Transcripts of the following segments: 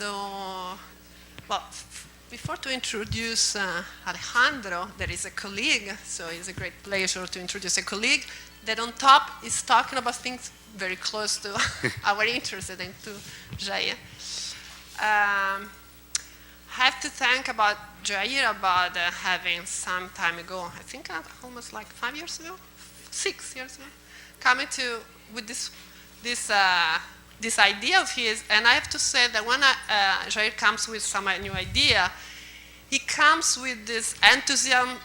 Well, before to introduce Alejandro, there is a colleague, so it's a great pleasure to introduce a colleague that on top is talking about things very close to our interest and to Jair. I have to thank about Jair about having some time ago, I think almost like 5 years ago, 6 years ago, coming to with this idea of his, and I have to say that when Jair comes with some new idea, he comes with this enthusiasm.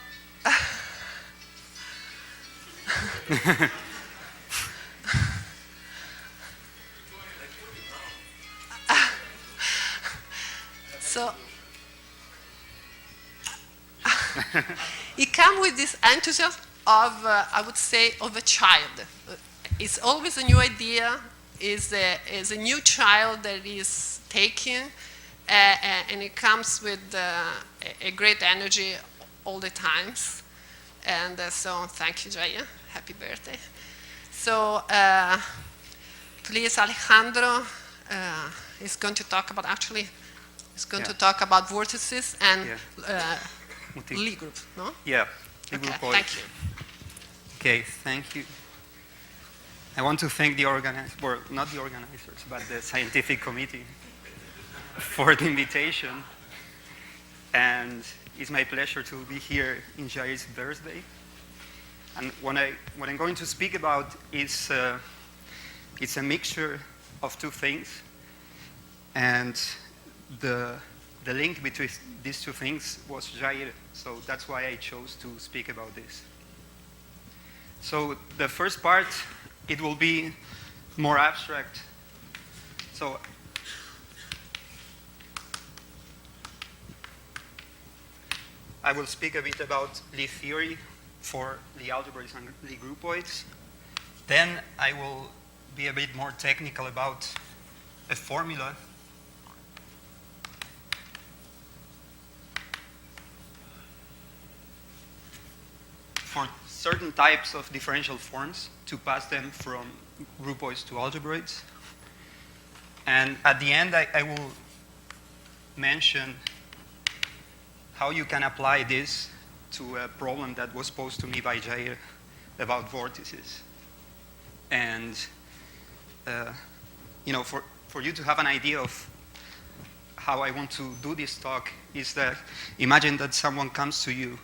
So he comes with this enthusiasm of, I would say, of a child. It's always a new idea. Is a new child that is taking, and it comes with a great energy all the times. And so thank you, Jair. Happy birthday. So please, Alejandro is going to talk about, to talk about vortices and Lie group, no? Yeah, Lie group. Thank you. Okay, thank you. I want to thank the organizers, well, not the organizers, but the scientific committee for the invitation. And it's my pleasure to be here in Jair's birthday. And what I'm going to speak about is it's a mixture of two things. And the link between these two things was Jair. So that's why I chose to speak about this. So the first part, it will be more abstract. So I will speak a bit about Lie theory for Lie algebras and Lie groupoids. Then I will be a bit more technical about a formula for certain types of differential forms to pass them from groupoids to algebroids. And at the end, I will mention how you can apply this to a problem that was posed to me by Jair about vortices. And for you to have an idea of how I want to do this talk is that imagine that someone comes to you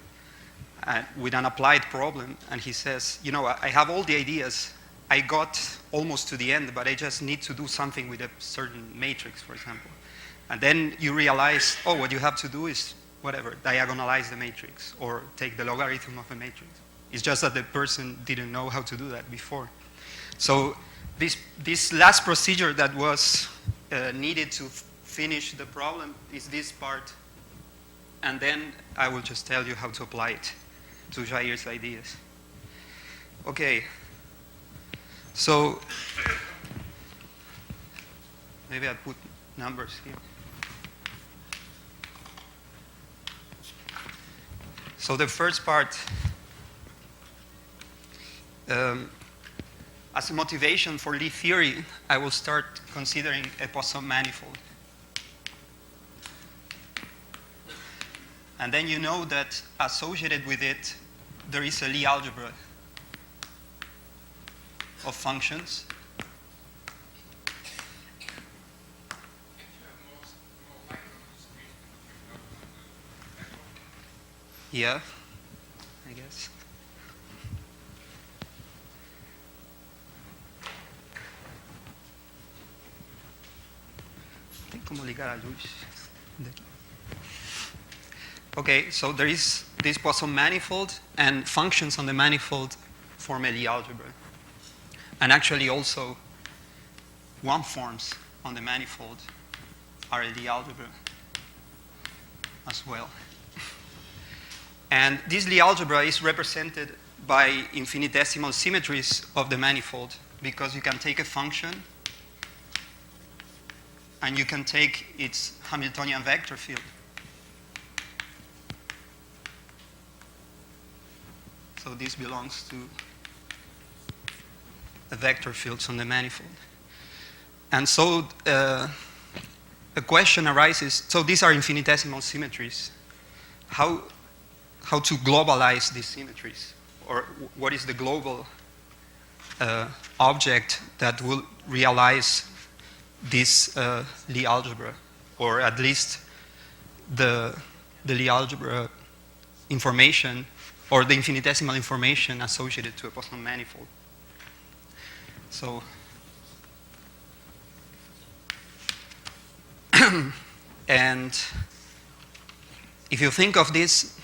with an applied problem, and he says, I have all the ideas, I got almost to the end, but I just need to do something with a certain matrix, for example. And then you realize, what you have to do is, diagonalize the matrix, or take the logarithm of a matrix. It's just that the person didn't know how to do that before. So this last procedure that was needed to finish the problem is this part, and then I will just tell you how to apply it to Jair's ideas. Okay, so maybe I put numbers here. So the first part, as a motivation for Lie theory, I will start considering a Poisson manifold. And then you know that associated with it, there is a Lie algebra of functions. Yeah, I guess. Tem como ligar a luz daqui? Okay, so there is this Poisson manifold, and functions on the manifold form a Lie algebra. And actually also, one forms on the manifold are a Lie algebra as well. And this Lie algebra is represented by infinitesimal symmetries of the manifold, because you can take a function and you can take its Hamiltonian vector field. So this belongs to the vector fields on the manifold. And so a question arises, so these are infinitesimal symmetries. How to globalize these symmetries? Or what is the global object that will realize this Lie algebra? Or at least the Lie algebra information or the infinitesimal information associated to a Poisson manifold. So, and if you think of this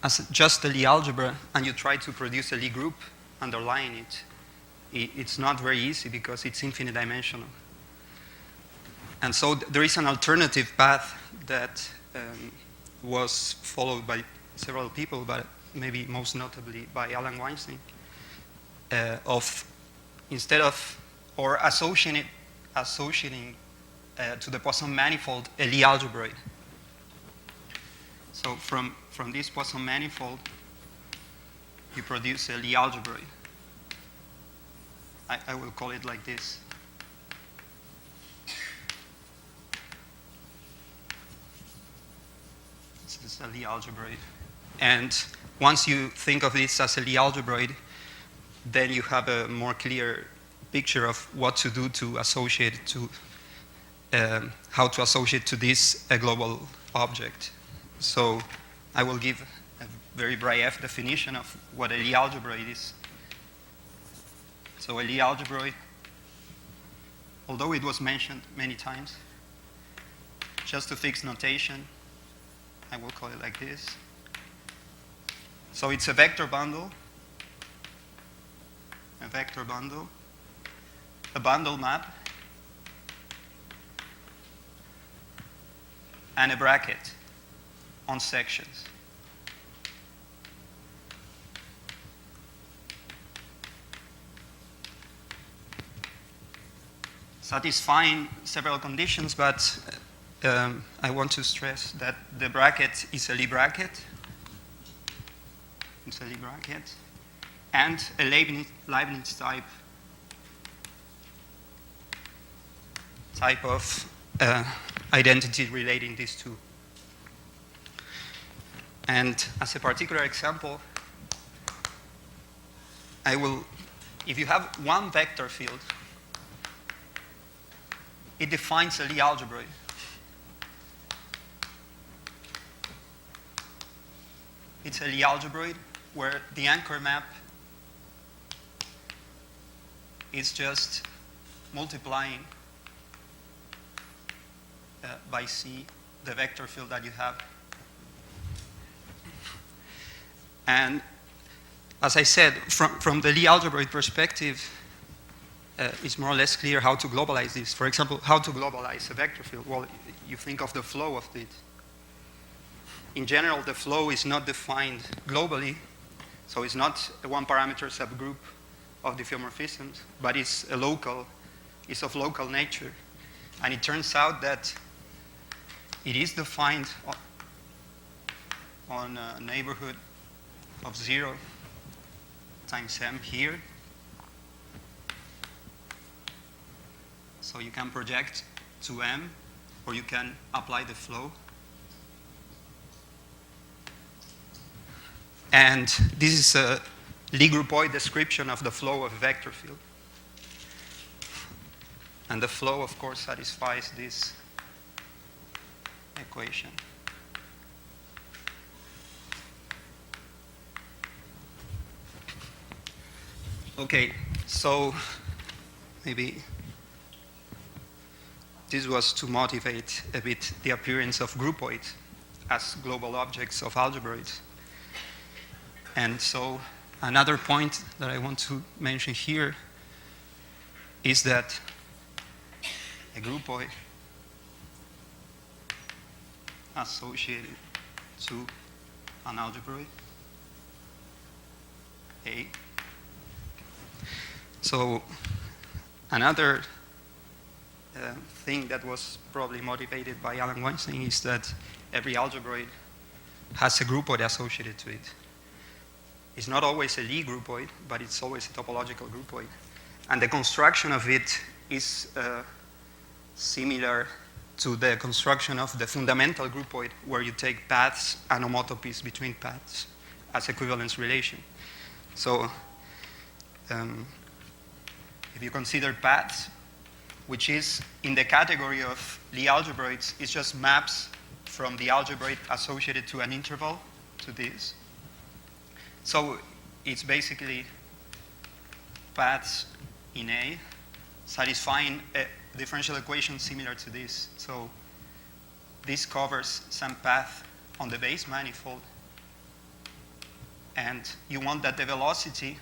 as just a Lie algebra and you try to produce a Lie group underlying it, it's not very easy because it's infinite dimensional. And so there is an alternative path that was followed by several people, but maybe most notably by Alan Weinstein, of instead of, or associating to the Poisson manifold a Lie algebroid. So from this Poisson manifold, you produce a Lie algebroid. I will call it like this. This is a Lie algebroid. And once you think of this as a Lie algebroid, then you have a more clear picture of what to do to associate to, how to associate to this a global object. So I will give a very brief definition of what a Lie algebroid is. So a Lie algebroid, although it was mentioned many times, just to fix notation, I will call it like this. So it's a vector bundle, a bundle map, and a bracket on sections. Satisfying several conditions, but I want to stress that the bracket is a Lie bracket. It's a Lie bracket, and a Leibniz type of identity relating these two. And as a particular example, if you have one vector field, it defines a Lie algebroid. It's a Lie algebroid where the anchor map is just multiplying by C the vector field that you have. And as I said, from the Lie algebroid perspective, it's more or less clear how to globalize this. For example, how to globalize a vector field. Well, you think of the flow of it. In general, the flow is not defined globally, so it's not a one-parameter subgroup of diffeomorphisms, but it's of local nature. And it turns out that it is defined on a neighborhood of 0 times m here. So you can project to m, or you can apply the flow. And this is a Lie groupoid description of the flow of a vector field. And the flow, of course, satisfies this equation. Okay, so maybe this was to motivate a bit the appearance of groupoids as global objects of algebroids. And so another point that I want to mention here is that a groupoid associated to an algebroid A. So another thing that was probably motivated by Alan Weinstein is that every algebroid has a groupoid associated to it. It's not always a Lie groupoid, but it's always a topological groupoid. And the construction of it is similar to the construction of the fundamental groupoid, where you take paths and homotopies between paths as equivalence relation. So if you consider paths, which is in the category of Lie algebroids, it's just maps from the algebroid associated to an interval to this. So it's basically paths in A satisfying a differential equation similar to this. So this covers some path on the base manifold, and you want that the velocity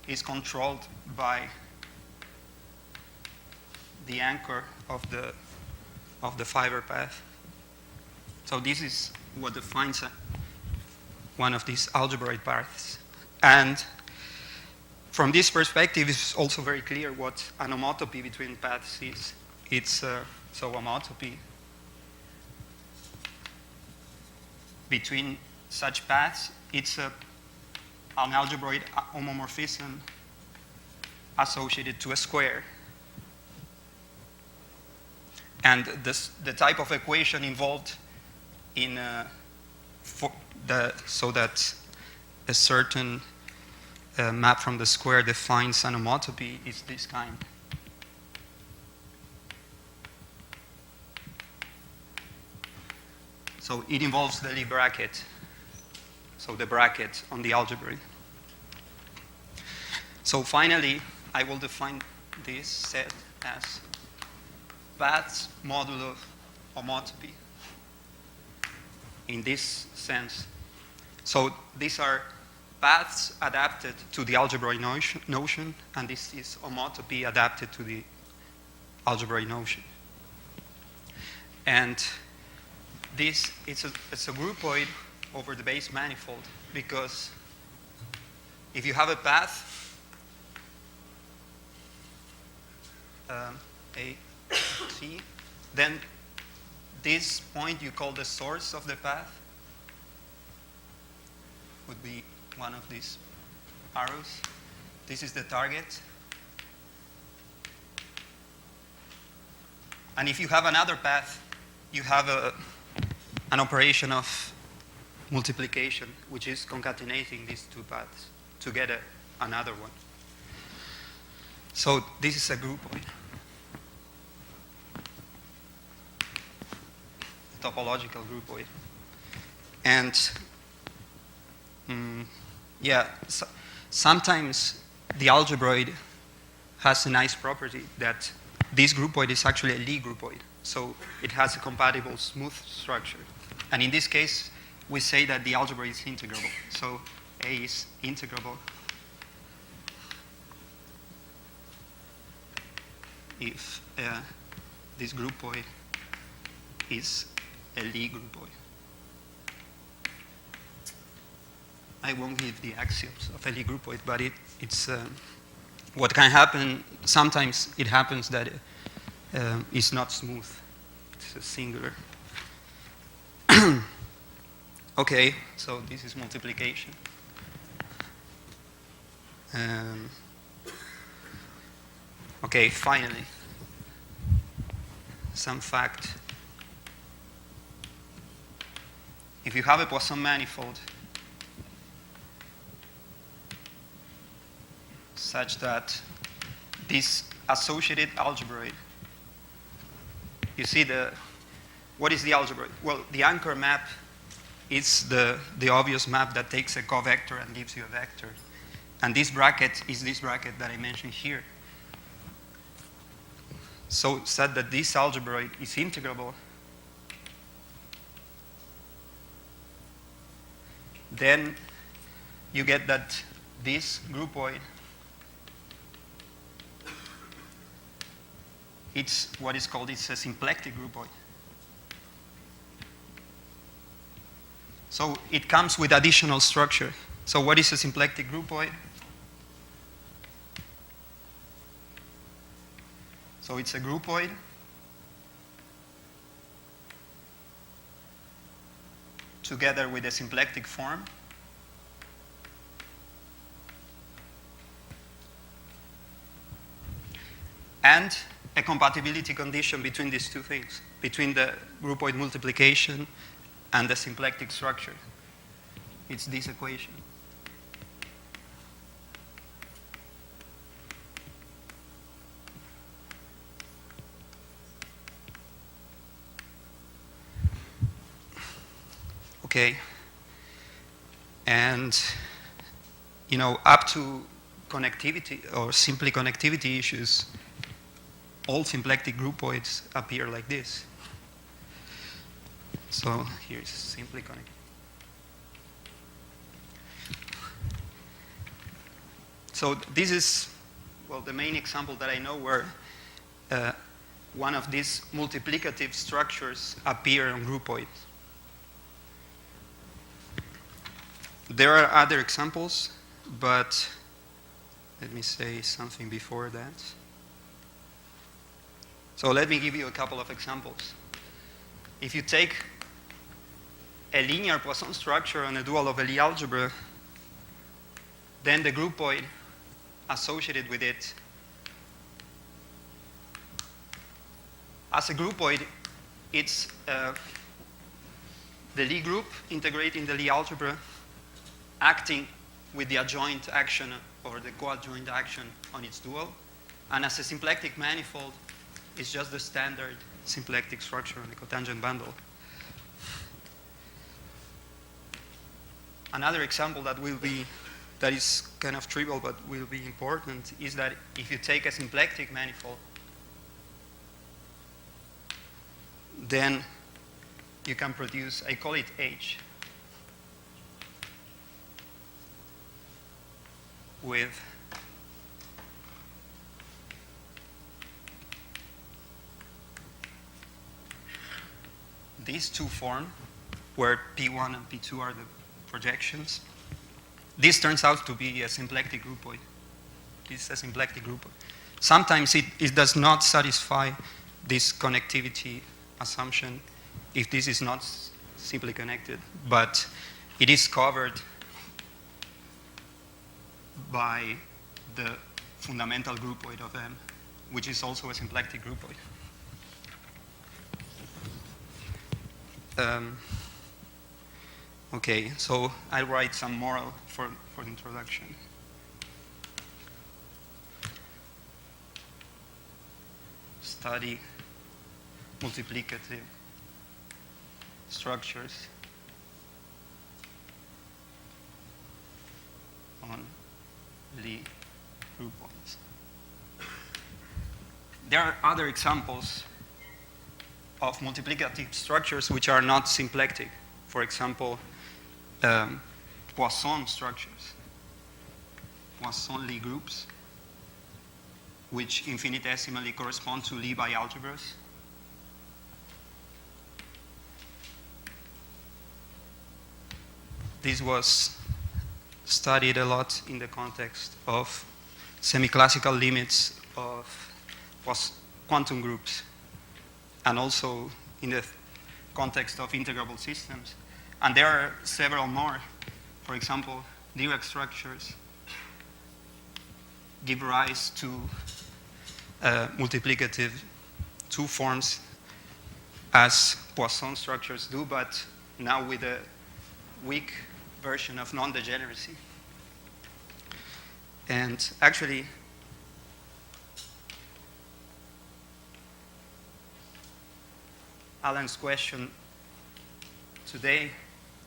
is controlled by the anchor of the fiber path. So this is what defines one of these algebraic paths. And from this perspective, it's also very clear what an homotopy between paths is. It's so homotopy between such paths, it's an algebraic homomorphism associated to a square. And the type of equation involved in so that a certain map from the square defines an homotopy is this kind. So it involves the Lie bracket, so the bracket on the algebra. So finally, I will define this set as paths modulo homotopy in this sense. So these are paths adapted to the algebraic notion, and this is homotopy adapted to the algebraic notion. And this it's a groupoid over the base manifold, because if you have a path A, C, then this point you call the source of the path would be one of these arrows. This is the target. And if you have another path, you have an operation of multiplication, which is concatenating these two paths to get another one. So this is a groupoid. Topological groupoid. And sometimes the algebroid has a nice property that this groupoid is actually a Lie groupoid. So it has a compatible smooth structure. And in this case, we say that the algebra is integrable. So A is integrable if this groupoid is a Lie groupoid. I won't give the axioms of a Lie groupoid, but it's what can happen. Sometimes it happens that it's not smooth. It's a singular. Okay, so this is multiplication. Okay, finally, some fact. If you have a Poisson manifold such that this associated algebroid, you see what is the algebroid? Well, the anchor map is the obvious map that takes a covector and gives you a vector. And this bracket is this bracket that I mentioned here. So said that this algebroid is integrable, then you get that this groupoid, it's what is called, it's a symplectic groupoid. So it comes with additional structure. So what is a symplectic groupoid? So it's a groupoid together with a symplectic form. And a compatibility condition between these two things, between the groupoid multiplication and the symplectic structure. It's this equation. Okay. And, you know, up to connectivity or simply connectivity issues, all symplectic groupoids appear like this. So here's simply connected. So this is, well, the main example that I know where one of these multiplicative structures appear on groupoids. There are other examples, but let me say something before that. So let me give you a couple of examples. If you take a linear Poisson structure on a dual of a Lie algebra, then the groupoid associated with it, as a groupoid, it's the Lie group integrating the Lie algebra, acting with the adjoint action or the coadjoint action on its dual. And as a symplectic manifold, it's just the standard symplectic structure on the cotangent bundle. Another example that is kind of trivial but will be important is that if you take a symplectic manifold, then you can produce, I call it H, with these two forms, where P1 and P2 are the projections. This turns out to be a symplectic groupoid. This is a symplectic groupoid. Sometimes it does not satisfy this connectivity assumption if this is not simply connected, but it is covered by the fundamental groupoid of M, which is also a symplectic groupoid. Okay, so I'll write some moral for the introduction. Study multiplicative structures on Lie groupoids. There are other examples of multiplicative structures which are not symplectic. For example, Poisson structures, Poisson Lie groups, which infinitesimally correspond to Lie bialgebras. This was studied a lot in the context of semi-classical limits of quantum groups, and also in the context of integrable systems. And there are several more. For example, Dirac structures give rise to multiplicative two forms as Poisson structures do, but now with a weak version of non-degeneracy. And actually, Alan's question today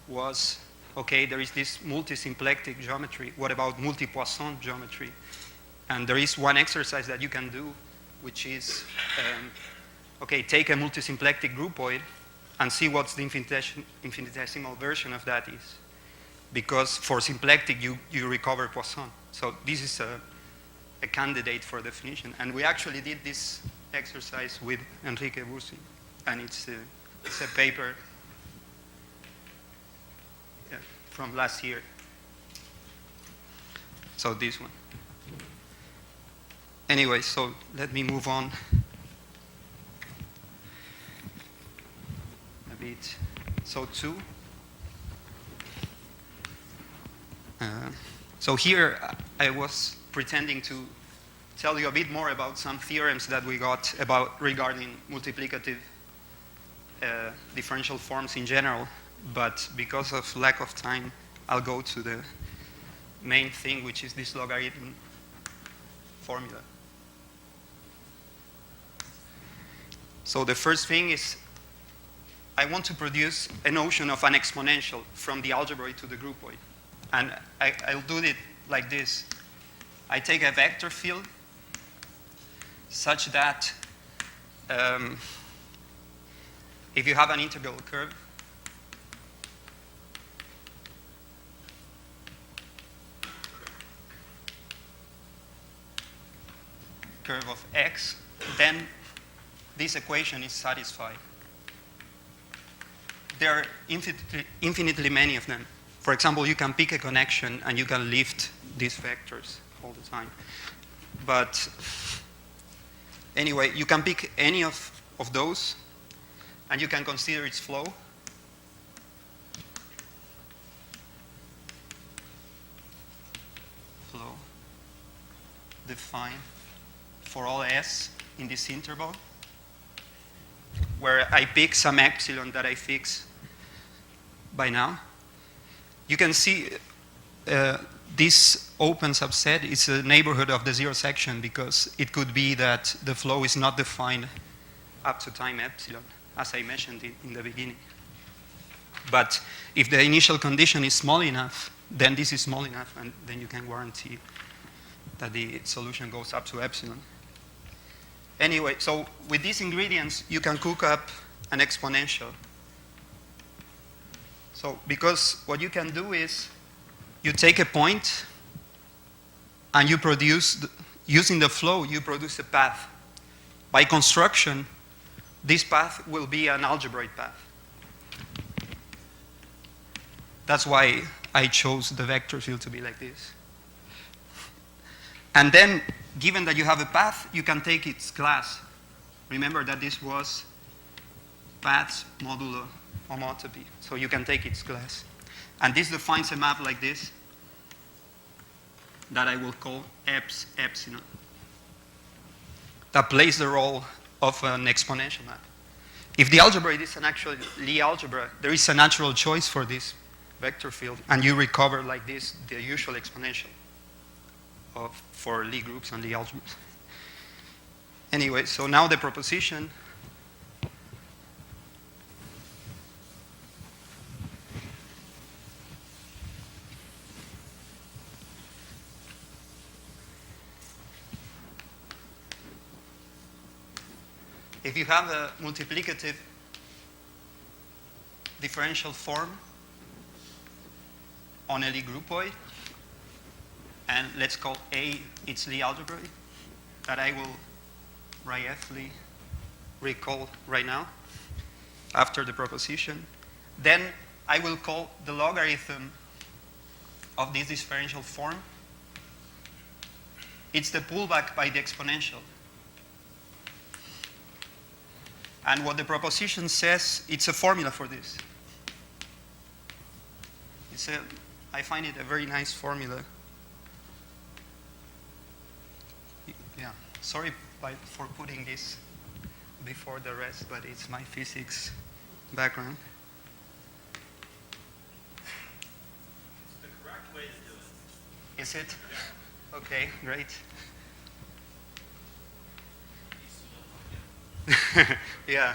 was, okay, there is this multi-symplectic geometry. What about multi-Poisson geometry? And there is one exercise that you can do, which is, okay, take a multi-symplectic groupoid and see what the infinitesimal version of that is. Because for symplectic, you recover Poisson. So this is a candidate for definition. And we actually did this exercise with Enrique Bursi. And it's a paper from last year. So this one. Anyway, so let me move on a bit. So two. So here I was pretending to tell you a bit more about some theorems that we got about regarding multiplicative differential forms in general, but because of lack of time, I'll go to the main thing, which is this logarithm formula. So the first thing is I want to produce a notion of an exponential from the algebraic to the groupoid. And I'll do it like this. I take a vector field such that if you have an integral curve, of x, then this equation is satisfied. There are infinitely many of them. For example, you can pick a connection and you can lift these vectors all the time. But anyway, you can pick any of those and you can consider its flow. Flow defined for all s in this interval, where I pick some epsilon that I fix by now. You can see this open subset is a neighborhood of the zero section because it could be that the flow is not defined up to time epsilon, as I mentioned in the beginning. But if the initial condition is small enough, then this is small enough, and then you can guarantee that the solution goes up to epsilon. Anyway, so with these ingredients, you can cook up an exponential. So because what you can do is you take a point and you produce, using the flow, you produce a path. By construction, this path will be an algebraic path. That's why I chose the vector field to be like this. And then, given that you have a path, you can take its class. Remember that this was paths modulo homotopy, so you can take its class. And this defines a map like this that I will call epsilon, that plays the role of an exponential map. If the algebra is an actual Lie algebra, there is a natural choice for this vector field, and you recover like this the usual exponential for Lie groups and Lie algebras. Anyway, so now the proposition. If you have a multiplicative differential form on a Lie groupoid, and let's call A its Lie algebraic, that I will briefly recall right now after the proposition, then I will call the logarithm of this differential form, it's the pullback by the exponential. And what the proposition says, it's a formula for this. I find it a very nice formula. Yeah, sorry for putting this before the rest, but it's my physics background. It's the correct way to do it. Is it? Yeah. Okay, great. Yeah.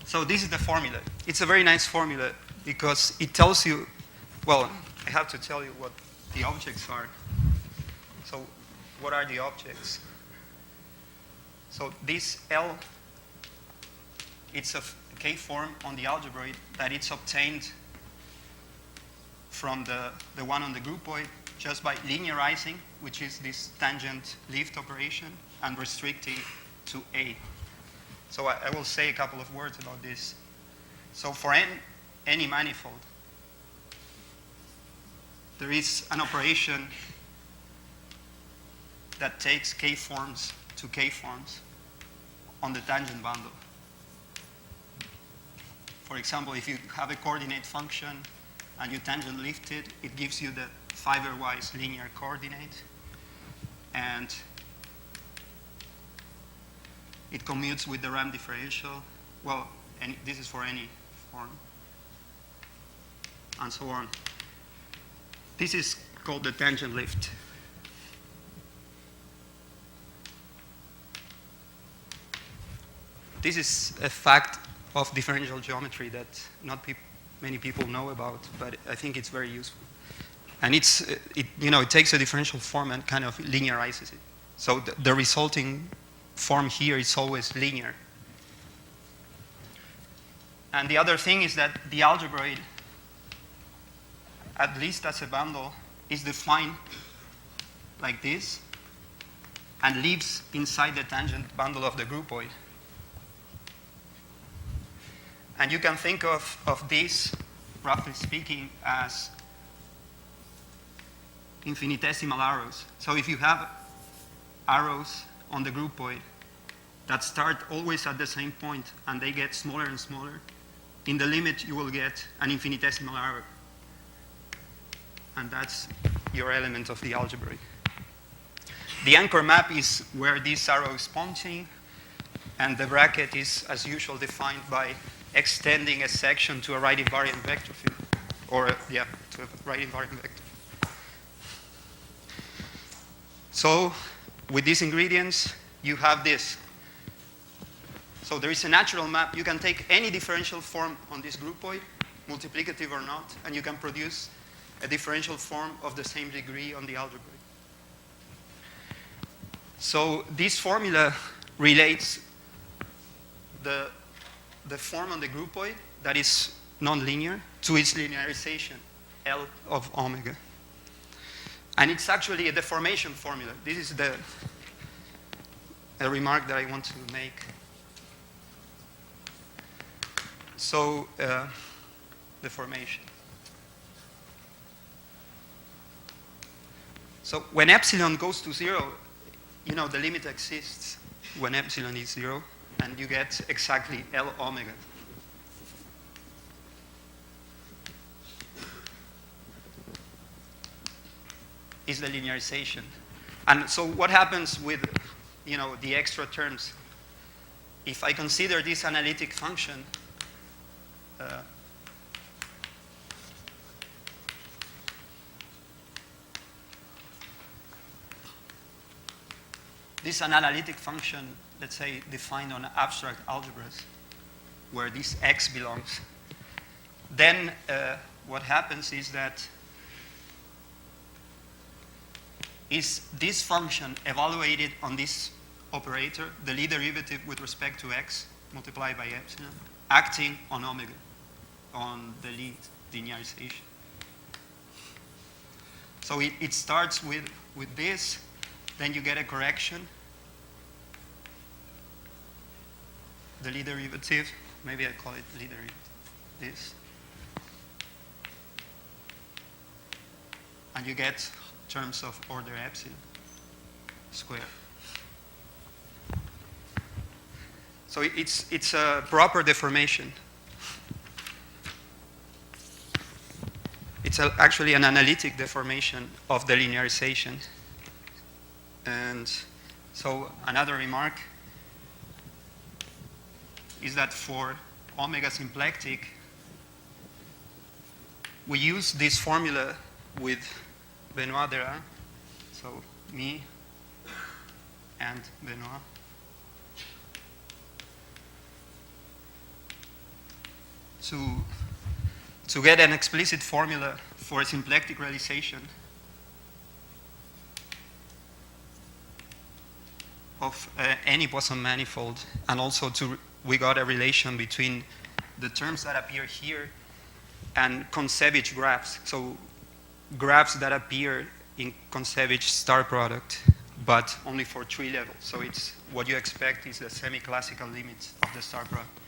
So this is the formula. It's a very nice formula because it tells you, well, I have to tell you what the objects are. So what are the objects? So this L, it's a K form on the algebraic that it's obtained from the one on the groupoid just by linearizing, which is this tangent lift operation, and restricting to A. So I will say a couple of words about this. So for any manifold, there is an operation that takes K forms to K forms on the tangent bundle. For example, if you have a coordinate function and you tangent lift it, it gives you the fiber-wise linear coordinate. and it commutes with the RAM differential. Well, this is for any form, and so on. This is called the tangent lift. This is a fact of differential geometry that not many people know about, but I think it's very useful. And it takes a differential form and kind of linearizes it. So the resulting form here is always linear. And the other thing is that the algebraic, at least as a bundle, is defined like this and lives inside the tangent bundle of the groupoid. And you can think of this, roughly speaking, as infinitesimal arrows. So if you have arrows on the groupoid that start always at the same point and they get smaller and smaller, in the limit you will get an infinitesimal arrow. And that's your element of the algebra. The anchor map is where this arrow is pointing, and the bracket is, as usual, defined by extending a section to a right invariant vector field, or to a right invariant vector. So with these ingredients, you have this. So there is a natural map. You can take any differential form on this groupoid, multiplicative or not, and you can produce a differential form of the same degree on the algebra. So this formula relates the form on the groupoid that is nonlinear to its linearization, L of omega. And it's actually a deformation formula. This is a remark that I want to make. So, deformation. So when epsilon goes to 0, the limit exists when epsilon is 0, and you get exactly L omega. Is the linearization. And so what happens with the extra terms? If I consider this analytic function, this is an analytic function, let's say, defined on abstract algebras, where this x belongs. Then what happens is that is this function evaluated on this operator, the lead derivative with respect to x multiplied by epsilon, acting on omega, on the lead linearization. So it starts with this, then you get a correction, the lead derivative, maybe I call it lead derivative, this. And you get terms of order epsilon squared. So it's a proper deformation. It's actually an analytic deformation of the linearization. And so another remark is that for omega symplectic, we use this formula with Benoit Derain, so me and Benoit. To get an explicit formula for a symplectic realization of any Poisson manifold, and also we got a relation between the terms that appear here and Kontsevich graphs. So graphs that appear in Kontsevich star product, but only for 3 levels. So it's what you expect is the semi-classical limits of the star product.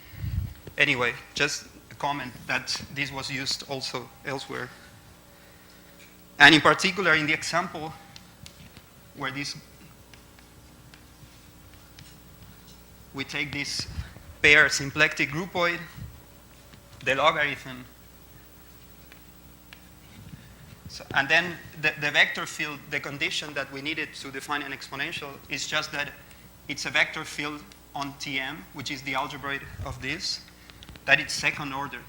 Anyway, just a comment that this was used also elsewhere. And in particular, in the example where we take this pair symplectic groupoid, the logarithm. So, and then the vector field, the condition that we needed to define an exponential is just that it's a vector field on Tm, which is the algebraic of this, that it's second order.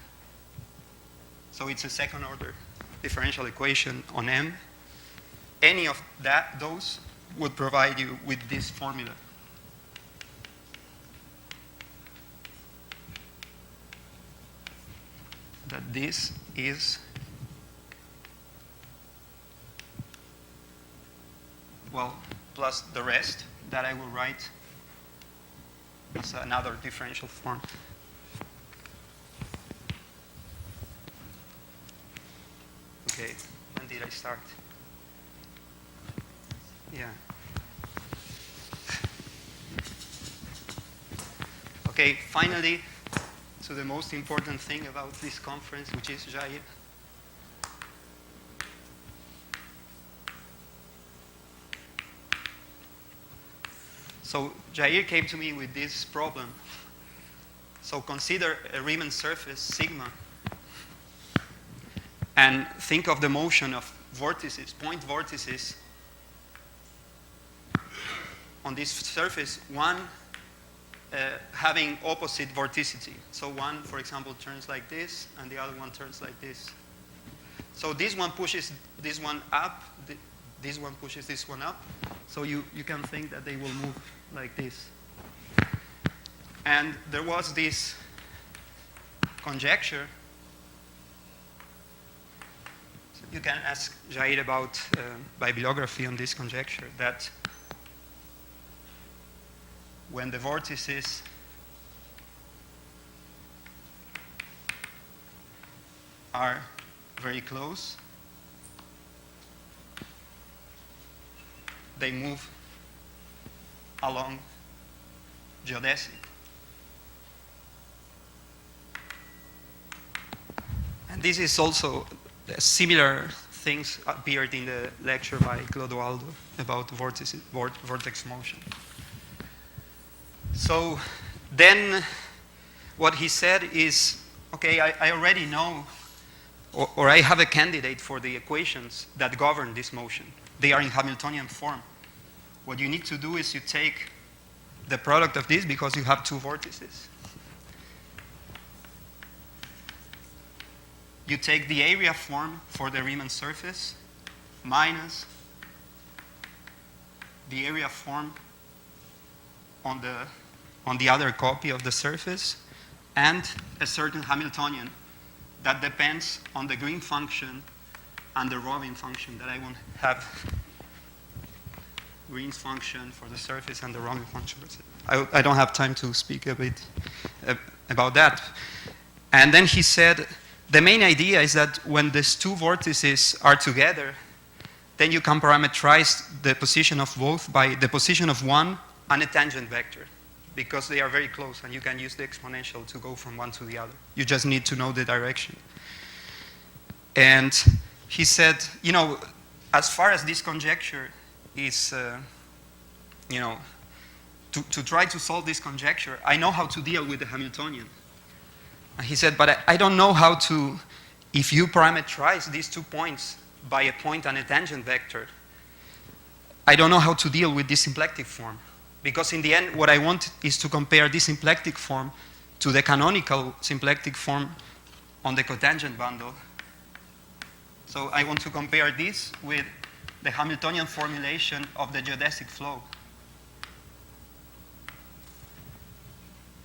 So it's a second order differential equation on M. Any of those would provide you with this formula. That this is, well, plus the rest that I will write as another differential form. Okay, when did I start? Yeah. Okay, finally, to the most important thing about this conference, which is Jair. So Jair came to me with this problem. So consider a Riemann surface, sigma, and think of the motion of vortices, point vortices on this surface, one having opposite vorticity. So one, for example, turns like this, and the other one turns like this. So this one pushes this one up, this one pushes this one up. So you can think that they will move like this. And there was this conjecture. So you can ask Jair about bibliography on this conjecture, that when the vortices are very close, they move along geodesic. And this is also similar things appeared in the lecture by Clodoaldo about vortex motion. So then what he said is, okay, I already know, or I have a candidate for the equations that govern this motion. They are in Hamiltonian form. What you need to do is you take the product of this, because you have two vortices. You take the area form for the Riemann surface minus the area form on the other copy of the surface, and a certain Hamiltonian that depends on the Green function and the Robin function that I won't have. Green's function for the surface and the Robin function. I don't have time to speak a bit about that. And then he said, the main idea is that when these two vortices are together, then you can parameterize the position of both by the position of one and a tangent vector, because they are very close and you can use the exponential to go from one to the other. You just need to know the direction. And he said, you know, as far as this conjecture is, you know, to try to solve this conjecture, I know how to deal with the Hamiltonian. And he said, but I don't know how to, if you parameterize these 2 points by a point and a tangent vector, I don't know how to deal with this symplectic form. Because in the end, what I want is to compare this symplectic form to the canonical symplectic form on the cotangent bundle. So I want to compare this with the Hamiltonian formulation of the geodesic flow.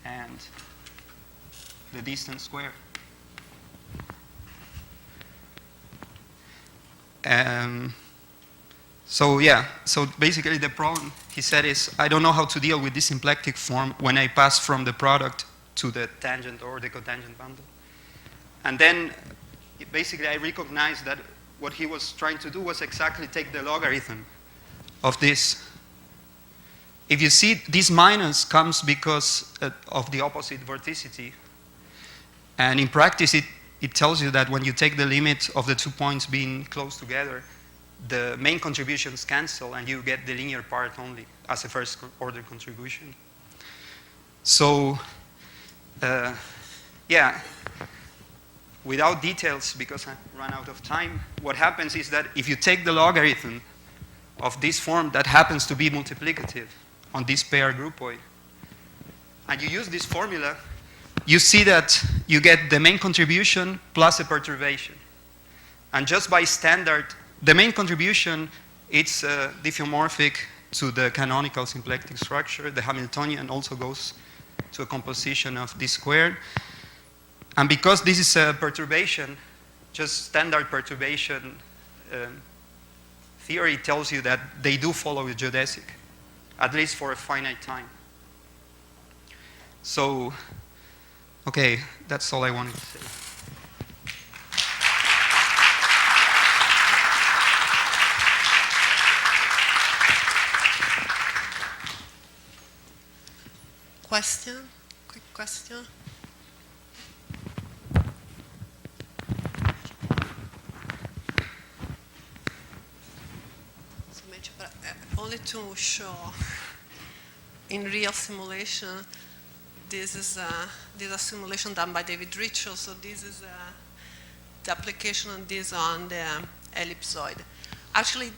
And the distance squared. So yeah, so basically the problem, he said, is I don't know how to deal with this symplectic form when I pass from the product to the tangent or the cotangent bundle. And then basically I recognized that what he was trying to do was exactly take the logarithm of this. If you see, this minus comes because of the opposite vorticity. And in practice, it tells you that when you take the limit of the 2 points being close together, the main contributions cancel and you get the linear part only as a first order contribution. So, yeah. without details, because I ran out of time, what happens is that if you take the logarithm of this form that happens to be multiplicative on this pair groupoid, and you use this formula, you see that you get the main contribution plus a perturbation. And just by standard, the main contribution, it's diffeomorphic to the canonical symplectic structure. The Hamiltonian also goes to a composition of d squared. And because this is a perturbation, just standard perturbation theory tells you that they do follow a geodesic, at least for a finite time. So, okay, that's all I wanted to say. Question? Quick question? Only to show in real simulation, this is a simulation done by David Ritchell. So this is the application of this on the ellipsoid. Actually,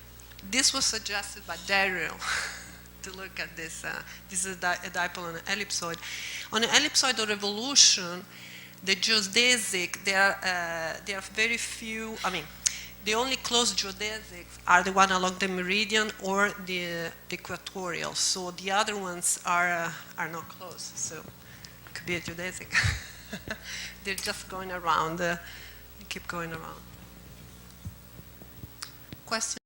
this was suggested by Daryl to look at this. This is a dipole on an ellipsoid. On an ellipsoid of revolution, the geodesic, there are very few, the only close geodesics are the one along the meridian or the equatorial. So the other ones are not close. So it could be a geodesic. They're just going around, they keep going around. Question?